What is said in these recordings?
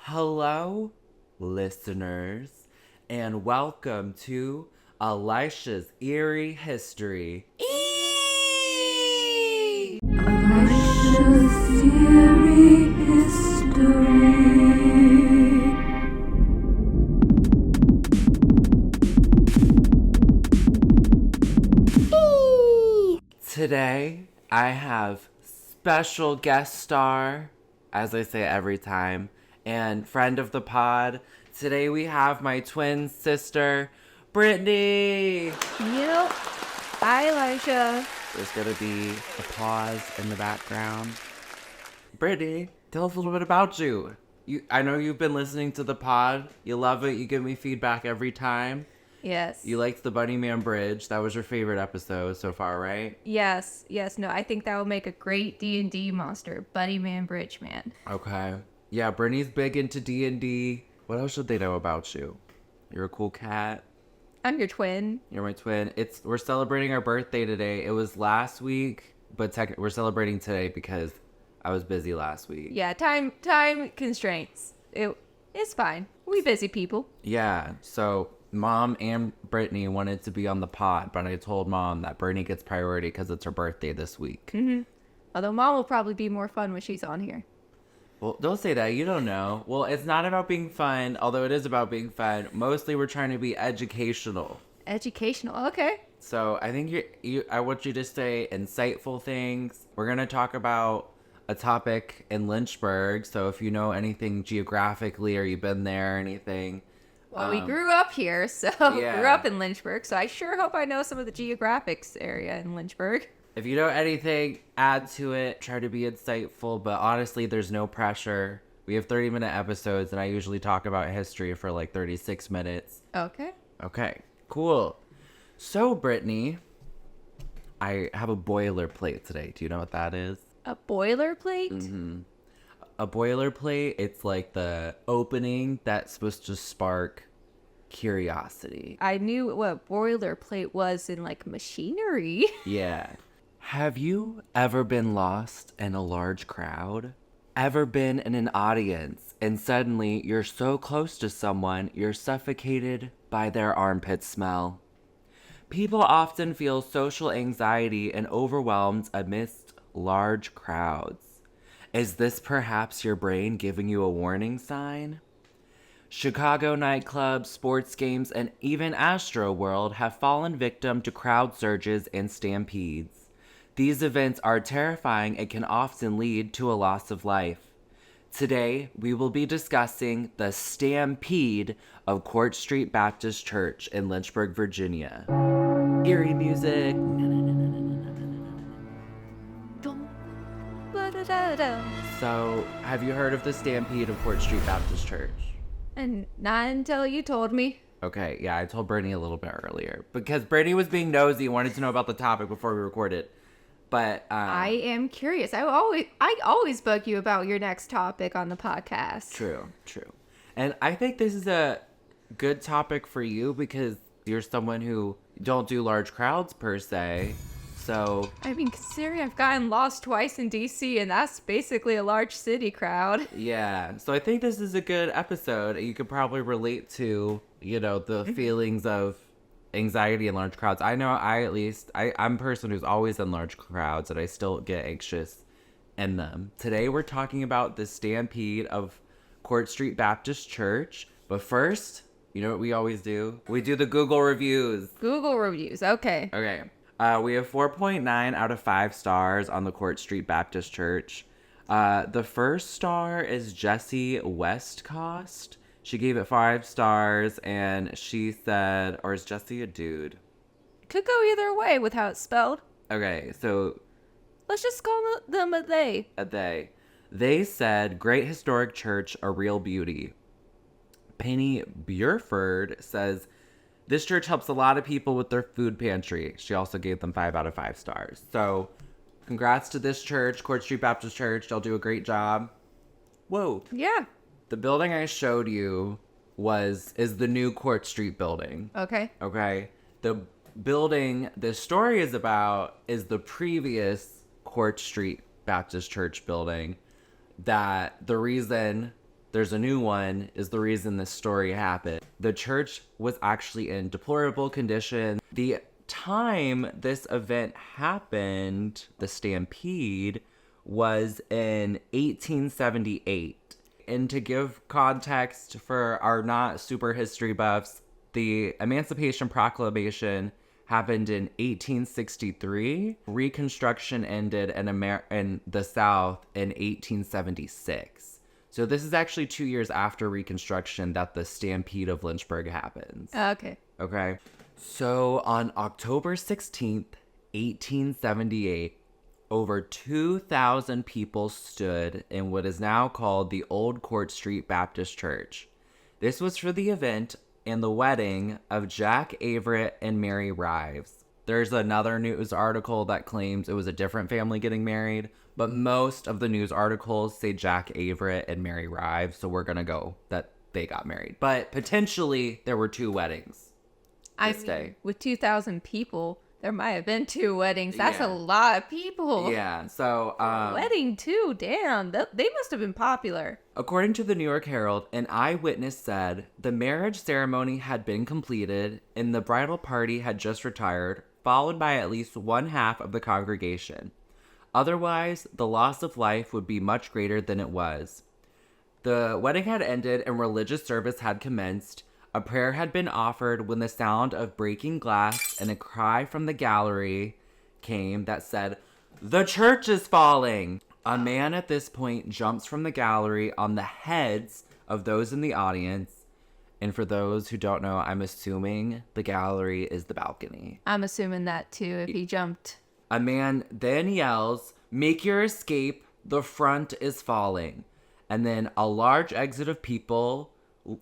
Hello, listeners, and welcome to Elisha's Eerie History. Elisha's Eerie History. Today, I have special guest star, as I say every time, and friend of the pod. Today we have my twin sister, Brittany. Yep. Hi, Elisha. There's gonna be applause in the background. Brittany, tell us a little bit about you. I know you've been listening to the pod. You love it. You give me feedback every time. Yes. You liked the Bunny Man Bridge. That was your favorite episode so far, right? Yes. No, I think that would make a great D&D monster. Bunny Man, Bridge Man. Okay. Yeah, Brittany's big into D&D. What else should they know about you? You're a cool cat. I'm your twin. You're my twin. We're celebrating our birthday today. It was last week, but we're celebrating today because I was busy last week. Yeah, time constraints. It's fine. We busy people. Yeah, so Mom and Brittany wanted to be on the pod, but I told Mom that Brittany gets priority because it's her birthday this week. Mm-hmm. Although Mom will probably be more fun when she's on here. Well, don't say that. You don't know. Well, it's not about being fun, although it is about being fun. Mostly we're trying to be educational. Educational. Okay. So I think I want you to say insightful things. We're going to talk about a topic in Lynchburg. So if you know anything geographically or you've been there or anything. Well, we grew up here, so yeah. Grew up in Lynchburg, so I sure hope I know some of the geographics area in Lynchburg. If you know anything, add to it. Try to be insightful, but honestly, there's no pressure. We have 30-minute episodes, and I usually talk about history for like 36 minutes. Okay. Okay, cool. So, Brittany, I have a boilerplate today. Do you know what that is? A boilerplate? Mm-hmm. A boilerplate, it's like the opening that's supposed to spark curiosity. I knew what boilerplate was in like machinery. Yeah. Have you ever been lost in a large crowd? Ever been in an audience and suddenly you're so close to someone you're suffocated by their armpit smell? People often feel social anxiety and overwhelmed amidst large crowds. Is this perhaps your brain giving you a warning sign? Chicago nightclubs, sports games, and even Astroworld have fallen victim to crowd surges and stampedes. These events are terrifying and can often lead to a loss of life. Today, we will be discussing the Stampede of Court Street Baptist Church in Lynchburg, Virginia. Eerie music. So, have you heard of the Stampede of Court Street Baptist Church? And not until you told me. Okay, yeah, I told Brittany a little bit earlier because Brittany was being nosy and wanted to know about the topic before we recorded. But I am curious. I always bug you about your next topic on the podcast. True. And I think this is a good topic for you because you're someone who don't do large crowds per se. So I mean, considering I've gotten lost twice in DC and that's basically a large city crowd. Yeah. So I think this is a good episode. You could probably relate to, the feelings of anxiety in large crowds. I know I'm a person who's always in large crowds and I still get anxious in them. Today we're talking about the Stampede of Court Street Baptist Church. But first, you know what we always do? We do the Google reviews. Google reviews. Okay. Okay. We have 4.9 out of 5 stars on the Court Street Baptist Church. The first star is Jessie Westcost. She gave it 5 stars, and she said, or is Jessie a dude? Could go either way with how it's spelled. Okay, so let's just call them a they. A they. They said, great historic church, a real beauty. Penny Burford says, this church helps a lot of people with their food pantry. She also gave them 5 out of 5 stars. So, congrats to this church, Court Street Baptist Church. They'll do a great job. Whoa. Yeah. The building I showed you is the new Court Street building. Okay. The building this story is about is the previous Court Street Baptist Church building that the reason there's a new one is the reason this story happened. The church was actually in deplorable condition. The time this event happened, the Stampede, was in 1878. And to give context for our not super history buffs, the Emancipation Proclamation happened in 1863. Reconstruction ended in the South in 1876. So this is actually 2 years after Reconstruction that the Stampede of Lynchburg happens. Okay. Okay. So on October 16th, 1878, over 2,000 people stood in what is now called the Old Court Street Baptist Church. This was for the event and the wedding of Jack Averett and Mary Rives. There's another news article that claims it was a different family getting married, but most of the news articles say Jack Averett and Mary Rives, so we're going to go that they got married. But potentially there were 2 weddings this day. With 2,000 people, there might have been 2 weddings. That's Yeah. a lot of people. Yeah, so Wedding too, damn. They must have been popular. according to the New York Herald, an eyewitness said the marriage ceremony had been completed and the bridal party had just retired, followed by at least one half of the congregation. Otherwise, the loss of life would be much greater than it was. The wedding had ended and religious service had commenced. A prayer had been offered when the sound of breaking glass and a cry from the gallery came that said, "The church is falling!" A man at this point jumps from the gallery on the heads of those in the audience. And for those who don't know, I'm assuming the gallery is the balcony. I'm assuming that too, if he jumped. A man then yells, "Make your escape, the front is falling." And then a large exit of people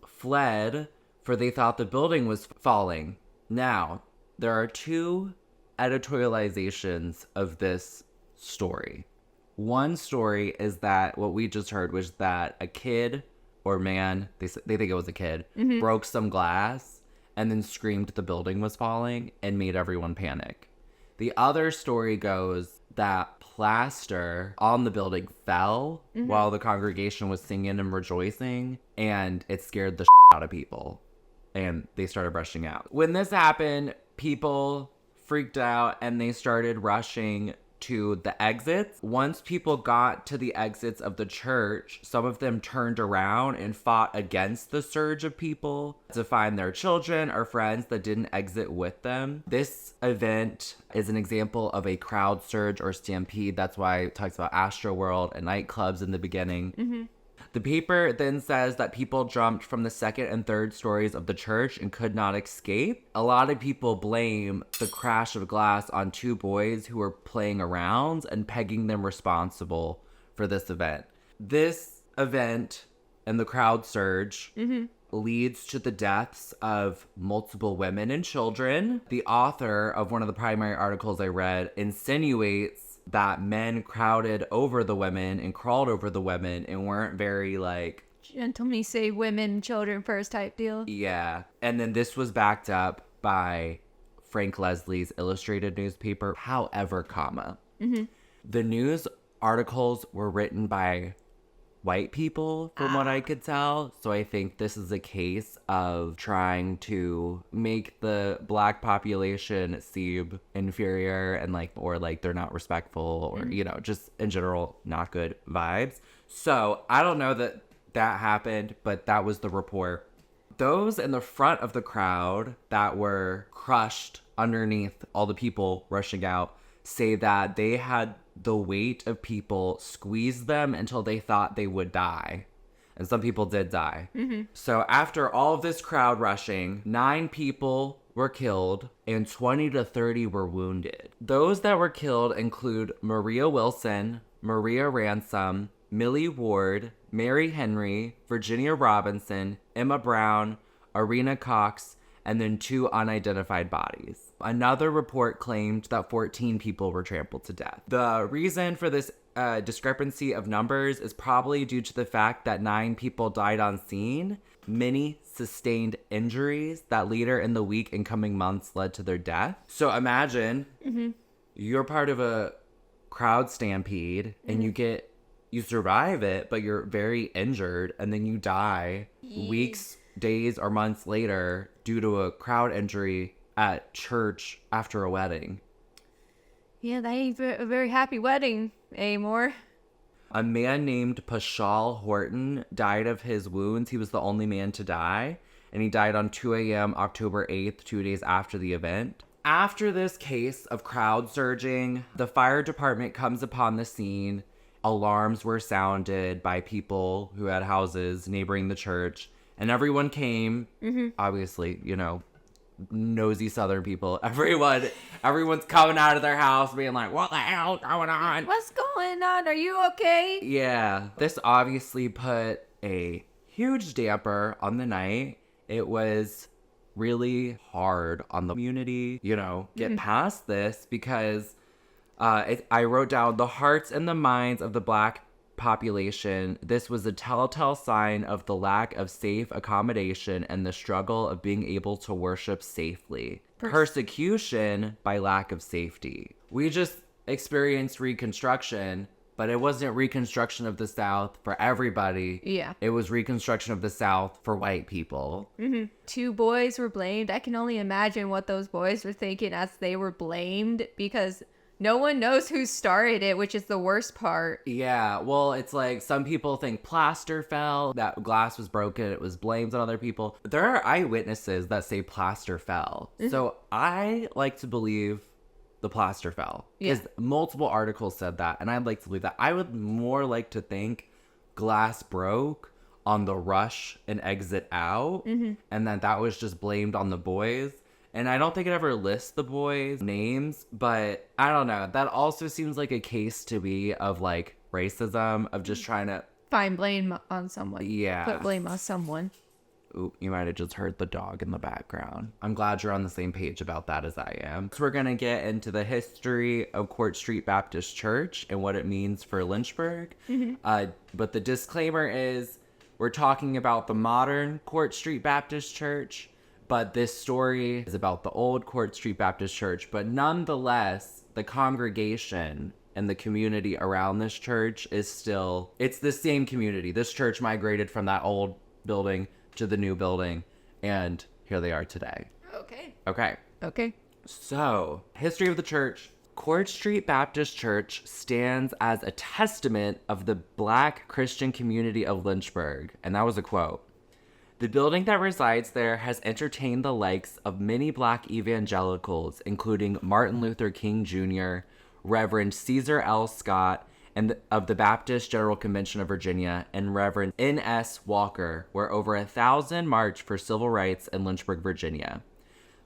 fled, for they thought the building was falling. Now, there are 2 editorializations of this story. One story is that what we just heard was that a kid or man, they think it was a kid, broke some glass and then screamed the building was falling and made everyone panic. The other story goes that plaster on the building fell while the congregation was singing and rejoicing, and it scared the out of people, and they started rushing out. When this happened, people freaked out and they started rushing to the exits. Once people got to the exits of the church, some of them turned around and fought against the surge of people to find their children or friends that didn't exit with them. This event is an example of a crowd surge or stampede. That's why it talks about Astroworld and nightclubs in the beginning. The paper then says that people jumped from the 2nd and 3rd stories of the church and could not escape. A lot of people blame the crash of glass on 2 boys who were playing around and pegging them responsible for this event. This event and the crowd surge leads to the deaths of multiple women and children. The author of one of the primary articles I read insinuates that men crowded over the women and crawled over the women and weren't very Gentle me say women, children first type deal. Yeah. And then this was backed up by Frank Leslie's illustrated newspaper. However, the news articles were written by white people, from what I could tell. So I think this is a case of trying to make the black population seem inferior and or they're not respectful or, just in general, not good vibes. So I don't know that happened, but that was the report. Those in the front of the crowd that were crushed underneath all the people rushing out say that they had the weight of people squeeze them until they thought they would die. And some people did die. So after all of this crowd rushing, 9 people were killed and 20 to 30 were wounded. Those that were killed include Maria Wilson, Maria Ransom, Millie Ward, Mary Henry, Virginia Robinson, Emma Brown, Arena Cox, and then 2 unidentified bodies. Another report claimed that 14 people were trampled to death. The reason for this discrepancy of numbers is probably due to the fact that 9 people died on scene. Many sustained injuries that later in the week and coming months led to their death. So imagine you're part of a crowd stampede and you get you survive it, but you're very injured, and then you die weeks, days, or months later due to a crowd injury at church after a wedding. Yeah, that ain't a very happy wedding anymore. A man named Pashal Horton died of his wounds. He was the only man to die, and he died on 2 a.m. October 8th, 2 days after the event. After this case of crowd surging, the fire department comes upon the scene. Alarms were sounded by people who had houses neighboring the church, and everyone came. Obviously, nosy Southern people. Everyone's coming out of their house being like, what the hell's going on? What's going on? Are you okay? Yeah, this obviously put a huge damper on the night. It was really hard on the community, get past this because I wrote down the hearts and the minds of the Black population. This was a telltale sign of the lack of safe accommodation and the struggle of being able to worship safely. Persecution by lack of safety. We just experienced Reconstruction, but it wasn't Reconstruction of the South for everybody. Yeah. It was Reconstruction of the South for white people. 2 boys were blamed. I can only imagine what those boys were thinking as they were blamed, because no one knows who started it, which is the worst part. Yeah, well, it's like some people think plaster fell, that glass was broken, it was blamed on other people. There are eyewitnesses that say plaster fell. So I like to believe the plaster fell. Because multiple articles said that, and I'd like to believe that. I would more like to think glass broke on the rush and exit out, and then that was just blamed on the boys. And I don't think it ever lists the boys' names, but I don't know. That also seems like a case to me of like racism, of just trying to Find blame on someone. Yeah. Put blame on someone. Ooh, you might have just heard the dog in the background. I'm glad you're on the same page about that as I am. So we're going to get into the history of Court Street Baptist Church and what it means for Lynchburg. But the disclaimer is we're talking about the modern Court Street Baptist Church, but this story is about the old Court Street Baptist Church. But nonetheless, the congregation and the community around this church is still, it's the same community. This church migrated from that old building to the new building, and here they are today. Okay. So, history of the church. Court Street Baptist Church stands as a testament of the Black Christian community of Lynchburg, and that was a quote. The building that resides there has entertained the likes of many Black evangelicals, including Martin Luther King Jr., Reverend Caesar L. Scott, and of the Baptist General Convention of Virginia, and Reverend N.S. Walker, where over 1,000 marched for civil rights in Lynchburg, Virginia.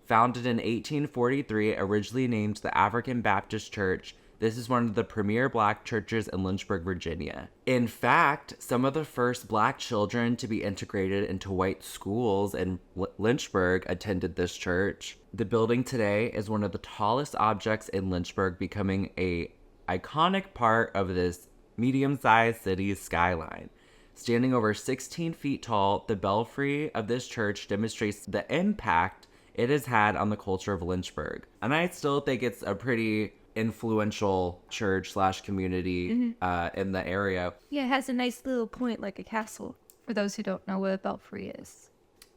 Founded in 1843, originally named the African Baptist Church, this is one of the premier Black churches in Lynchburg, Virginia. In fact, some of the first Black children to be integrated into white schools in Lynchburg attended this church. The building today is one of the tallest objects in Lynchburg, becoming a iconic part of this medium-sized city's skyline. Standing over 16 feet tall, the belfry of this church demonstrates the impact it has had on the culture of Lynchburg. And I still think it's a pretty influential church / community in the area. Yeah, it has a nice little point like a castle, for those who don't know what a belfry is.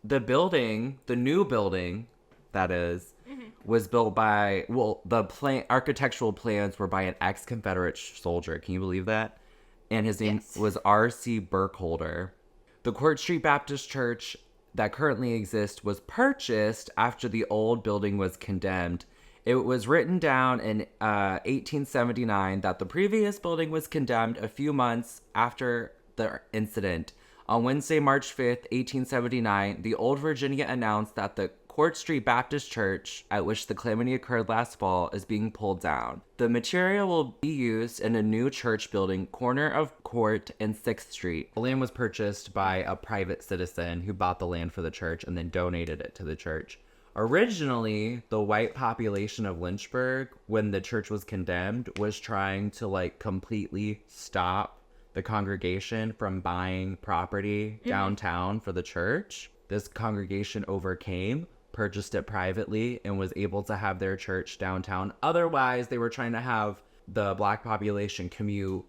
The building, the new building, that is, was built by, the architectural plans were by an ex-Confederate soldier. Can you believe that? And his name was R.C. Burkholder. The Court Street Baptist Church that currently exists was purchased after the old building was condemned. It was written down in 1879 that the previous building was condemned a few months after the incident. On Wednesday, March 5th, 1879, the Old Virginia announced that the Court Street Baptist Church, at which the calamity occurred last fall, is being pulled down. The material will be used in a new church building, corner of Court and 6th Street. The land was purchased by a private citizen who bought the land for the church and then donated it to the church. Originally, the white population of Lynchburg, when the church was condemned, was trying to completely stop the congregation from buying property downtown for the church. This congregation overcame, purchased it privately, and was able to have their church downtown. Otherwise, they were trying to have the Black population commute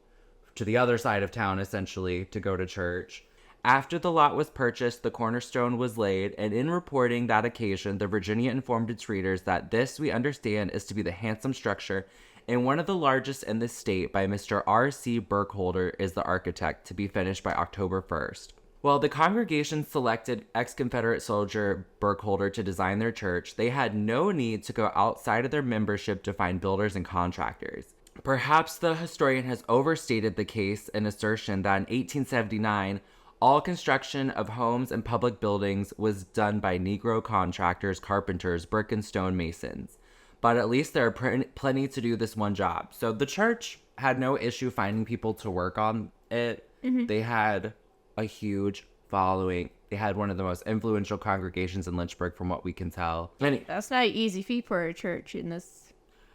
to the other side of town, essentially, to go to church. After the lot was purchased, the cornerstone was laid, and in reporting that occasion, the Virginia informed its readers that this, we understand, is to be the handsome structure and one of the largest in the state by Mr. R.C. Burkholder is the architect, to be finished by October 1st. Well, the congregation selected ex-Confederate soldier Burkholder to design their church. They had no need to go outside of their membership to find builders and contractors. Perhaps the historian has overstated the case in assertion that in 1879, all construction of homes and public buildings was done by Negro contractors, carpenters, brick and stone masons. But at least there are plenty to do this one job. So the church had no issue finding people to work on it. Mm-hmm. They had a huge following. They had one of the most influential congregations in Lynchburg, from what we can tell. That's not an easy feat for a church in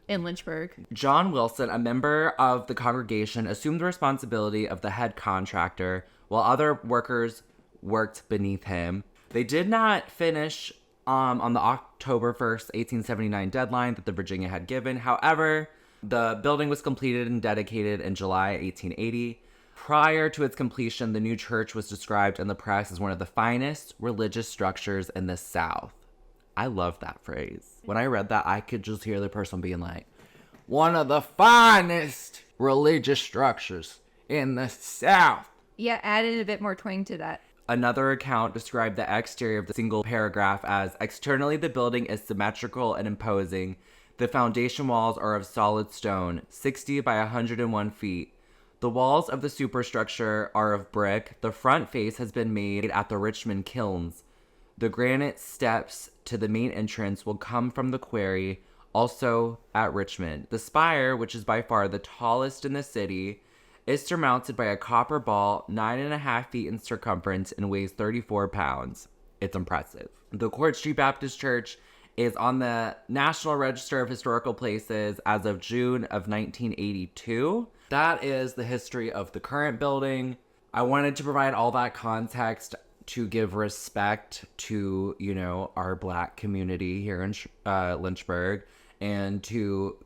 Lynchburg. John Wilson, a member of the congregation, assumed the responsibility of the head contractor, while other workers worked beneath him. They did not finish on the October 1st, 1879 deadline that the Virginia had given. However, the building was completed and dedicated in July 1880. Prior to its completion, the new church was described in the press as one of the finest religious structures in the South. I love that phrase. When I read that, I could just hear the person being like, one of the finest religious structures in the South. Yeah, added a bit more twang to that. Another account described the exterior of the single paragraph as, externally the building is symmetrical and imposing. The foundation walls are of solid stone, 60 by 101 feet. The walls of the superstructure are of brick. The front face has been made at the Richmond kilns. The granite steps to the main entrance will come from the quarry, also at Richmond. The spire, which is by far the tallest in the city, is surmounted by a copper ball 9.5 feet in circumference and weighs 34 pounds. It's impressive. The Court Street Baptist Church is on the National Register of Historical Places as of June of 1982. That is the history of the current building. I wanted to provide all that context to give respect to, our Black community here in Lynchburg, and to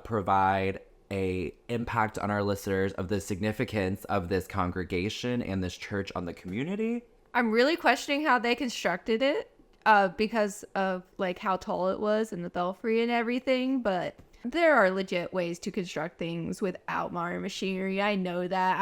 provide a impact on our listeners of the significance of this congregation and this church on the community. I'm really questioning how they constructed it because of like how tall it was and the belfry and everything, but there are legit ways to construct things without modern machinery. I know that.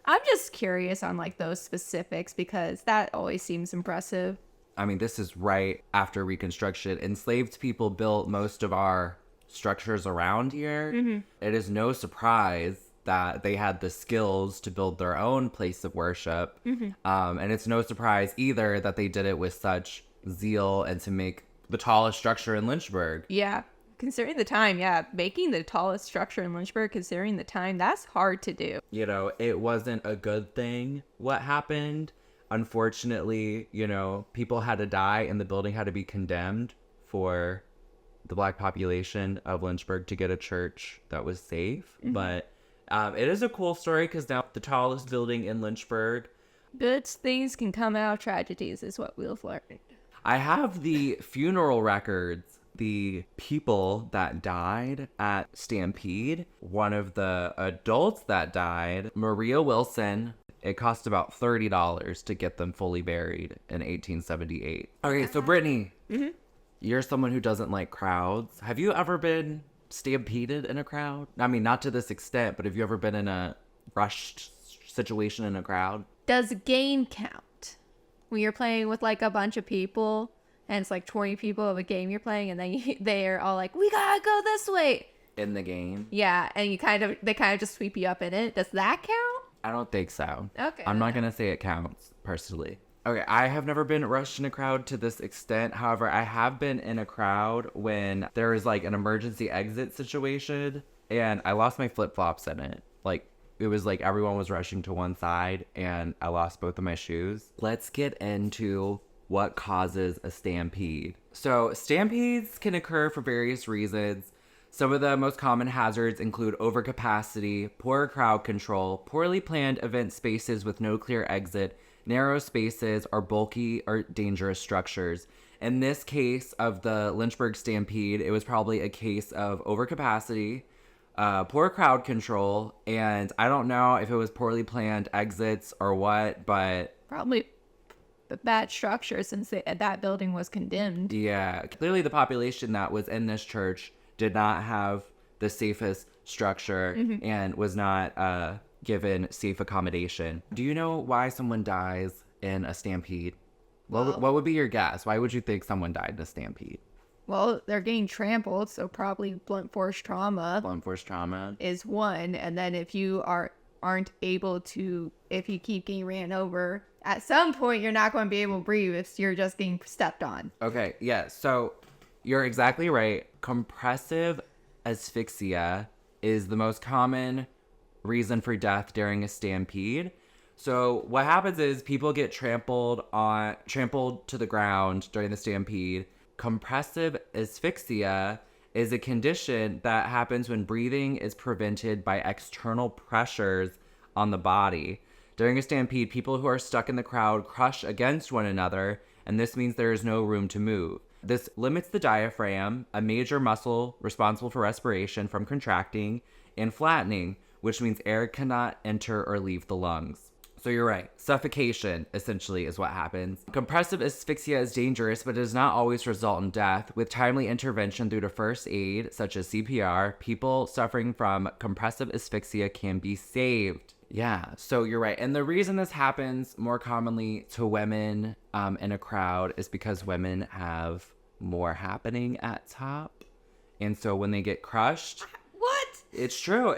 I'm just curious on like those specifics because that always seems impressive. I mean, this is right after Reconstruction. Enslaved people built most of our structures around here. Mm-hmm. It is no surprise that they had the skills to build their own place of worship. Mm-hmm. And it's no surprise either that they did it with such zeal and to make the tallest structure in Lynchburg. Yeah. Considering the time, making the tallest structure in Lynchburg, considering the time, that's hard to do. It wasn't a good thing what happened. Unfortunately, people had to die and the building had to be condemned for the Black population of Lynchburg to get a church that was safe. Mm-hmm. But it is a cool story because now the tallest building in Lynchburg. Good things can come out of tragedies is what we've learned. I have the funeral records. The people that died at Stampede, one of the adults that died, Maria Wilson, it cost about $30 to get them fully buried in 1878. Okay, so Brittany, mm-hmm. You're someone who doesn't like crowds. Have you ever been stampeded in a crowd? I mean, not to this extent, but have you ever been in a rushed situation in a crowd? Does a game count? When you're playing with like a bunch of people and it's like 20 people of a game you're playing and then they're all like, we gotta go this way. In the game? Yeah, and they kind of just sweep you up in it. Does that count? I don't think so. Okay. I'm not going to say it counts, personally. Okay, I have never been rushed in a crowd to this extent. However, I have been in a crowd when there is like an emergency exit situation and I lost my flip-flops in it. Like, it was like everyone was rushing to one side and I lost both of my shoes. Let's get into what causes a stampede. So, stampedes can occur for various reasons. Some of the most common hazards include overcapacity, poor crowd control, poorly planned event spaces with no clear exit, narrow spaces, or bulky or dangerous structures. In this case of the Lynchburg Stampede, it was probably a case of overcapacity, poor crowd control, and I don't know if it was poorly planned exits or what, but Probably a bad structure since that building was condemned. yeah, clearly the population that was in this church did not have the safest structure and was not given safe accommodation. Do you know why someone dies in a stampede? What would be your guess? Why would you think someone died in a stampede? Well, they're getting trampled, so probably blunt force trauma Blunt force trauma. is one. And then if you aren't able to, if you keep getting ran over, at some point you're not going to be able to breathe if you're just getting stepped on. Okay, yeah, so you're exactly right. Compressive asphyxia is the most common reason for death during a stampede. So what happens is people get trampled to the ground during the stampede. Compressive asphyxia is a condition that happens when breathing is prevented by external pressures on the body. During a stampede, people who are stuck in the crowd crush against one another, and this means there is no room to move. This limits the diaphragm, a major muscle responsible for respiration, from contracting and flattening, which means air cannot enter or leave the lungs. So you're right. Suffocation, essentially, is what happens. Compressive asphyxia is dangerous, but does not always result in death. With timely intervention through to first aid, such as CPR, people suffering from compressive asphyxia can be saved. Yeah, so you're right. And the reason this happens more commonly to women in a crowd is because women have more happening at top. And so when they get crushed... What? It's true.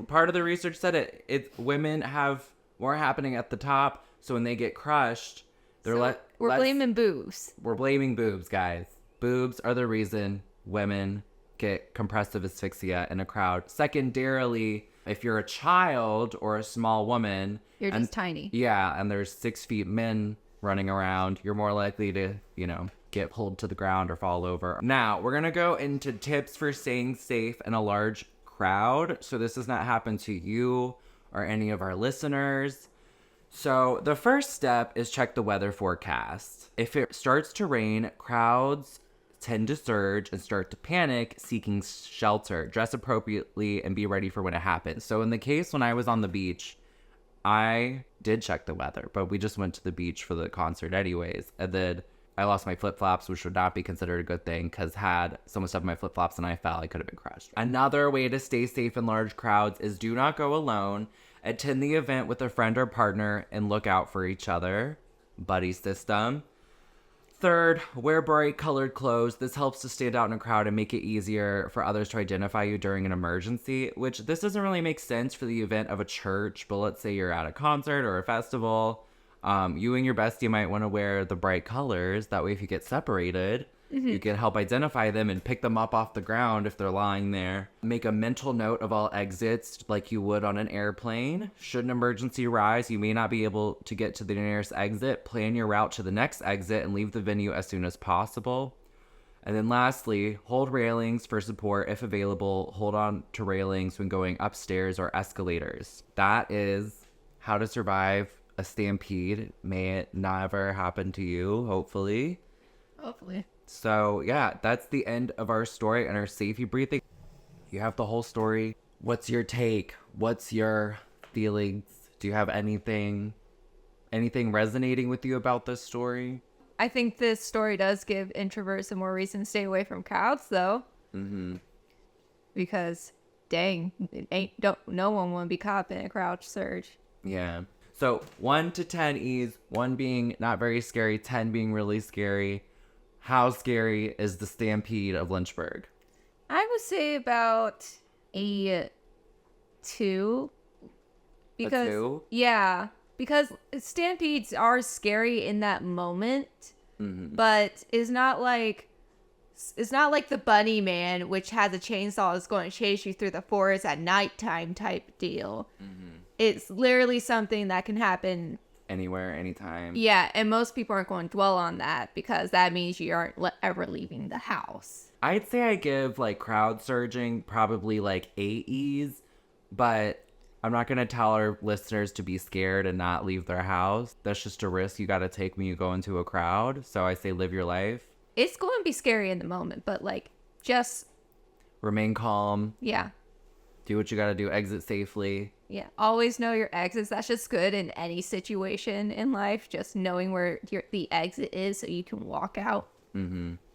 Part of the research said women have more happening at the top, so when they get crushed, We're blaming boobs. We're blaming boobs, guys. Boobs are the reason women get compressive asphyxia in a crowd. Secondarily, if you're a child or a small woman, You're just tiny. Yeah, and there's 6 feet men running around, you're more likely to, get pulled to the ground or fall over. Now, we're gonna go into tips for staying safe in a large crowd, so this does not happen to you or any of our listeners. So the first step is check the weather forecast. If it starts to rain, crowds tend to surge and start to panic, seeking shelter. Dress appropriately and be ready for when it happens. So in the case when I was on the beach, I did check the weather, but we just went to the beach for the concert anyways. And then I lost my flip-flops, which would not be considered a good thing, because had someone stepped in my flip-flops and I fell, I could have been crushed. Another way to stay safe in large crowds is do not go alone. Attend the event with a friend or partner and look out for each other. Buddy system. Third, wear bright colored clothes. This helps to stand out in a crowd and make it easier for others to identify you during an emergency, which this doesn't really make sense for the event of a church, but let's say you're at a concert or a festival. You and your bestie might want to wear the bright colors. That way, if you get separated, you can help identify them and pick them up off the ground if they're lying there. Make a mental note of all exits like you would on an airplane. Should an emergency rise, you may not be able to get to the nearest exit. Plan your route to the next exit and leave the venue as soon as possible. And then lastly, hold railings for support if available. Hold on to railings when going upstairs or escalators. That is how to survive a stampede. May it never happen to you, hopefully. Hopefully. So yeah, that's the end of our story and our safety briefing. You have the whole story. What's your take? What's your feelings? Do you have anything resonating with you about this story? I think this story does give introverts a more reason to stay away from crowds, though. Mm-hmm. Because, dang, no one want to be caught up in a crowd surge. Yeah. So 1 to 10 E's, 1 being not very scary, 10 being really scary. How scary is the Stampede of Lynchburg? I would say about a 2. Because, a 2? Yeah. Because stampedes are scary in that moment, but it's not like the Bunny Man, which has a chainsaw that's going to chase you through the forest at nighttime type deal. It's literally something that can happen anywhere, anytime. Yeah, and most people aren't going to dwell on that because that means you aren't ever leaving the house. I'd say I give crowd surging probably 8 E's, but I'm not going to tell our listeners to be scared and not leave their house. That's just a risk you got to take when you go into a crowd. So I say live your life. It's going to be scary in the moment, but just remain calm. Yeah. Do what you gotta do. Exit safely. Yeah, always know your exits. That's just good in any situation in life. Just knowing where the exit is so you can walk out.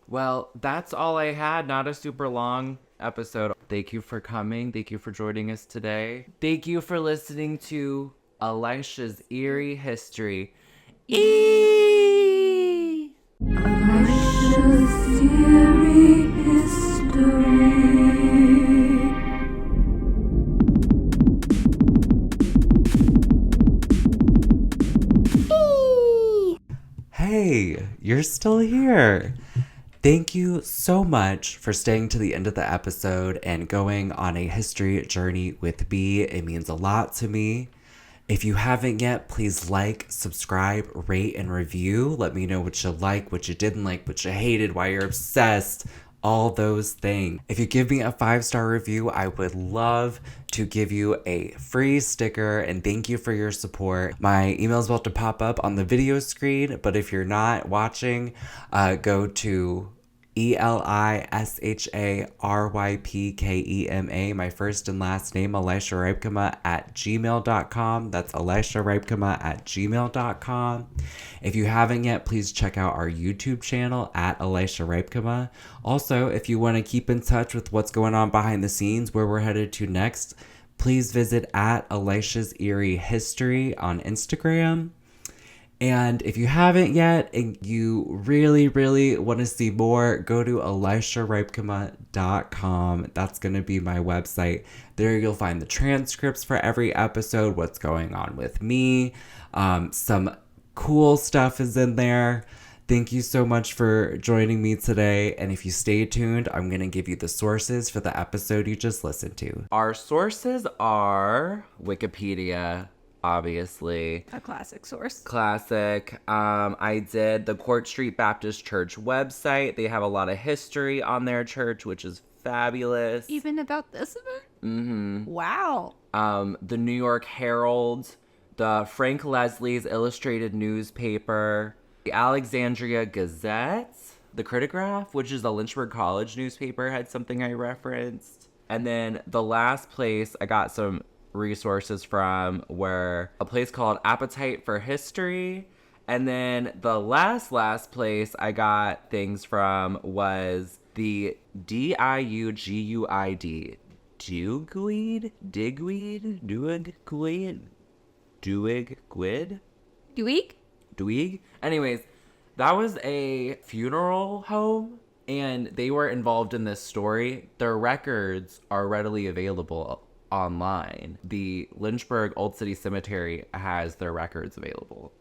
Well, that's all I had. Not a super long episode. Thank you for coming. Thank you for joining us today. Thank you for listening to Elisha's Eerie History. Alicia's Eerie History. Hey, you're still here. Thank you so much for staying to the end of the episode and going on a history journey with me. It means a lot to me. If you haven't yet, please like, subscribe, rate, and review. Let me know what you like, what you didn't like, what you hated, why you're obsessed, all those things. If you give me a 5-star review, I would love to give you a free sticker, and thank you for your support. My email is about to pop up on the video screen, but if you're not watching, go to ELISHARYPKEMA, my first and last name, Elisha Ripkema at gmail.com. That's Elisha Ripkema at gmail.com. If you haven't yet, please check out our YouTube channel at Elisha Ripkema. Also, if you want to keep in touch with what's going on behind the scenes, where we're headed to next, please visit at Elisha's Eerie History on Instagram. And if you haven't yet and you really, really want to see more, go to elisharipkema.com. That's going to be my website. There you'll find the transcripts for every episode, what's going on with me. Some cool stuff is in there. Thank you so much for joining me today. And if you stay tuned, I'm going to give you the sources for the episode you just listened to. Our sources are Wikipedia, obviously. A classic source. Classic. I did the Court Street Baptist Church website. They have a lot of history on their church, which is fabulous. Even about this event? Mm-hmm. Wow. The New York Herald, the Frank Leslie's Illustrated Newspaper, the Alexandria Gazette, the Criticgraph, which is the Lynchburg College newspaper, had something I referenced. And then the last place I got some resources from were a place called Appetite for History, and then the last place I got things from was the DIUGUID Duig. Anyways, that was a funeral home, and they were involved in this story. Their records are readily available online. The Lynchburg Old City Cemetery has their records available.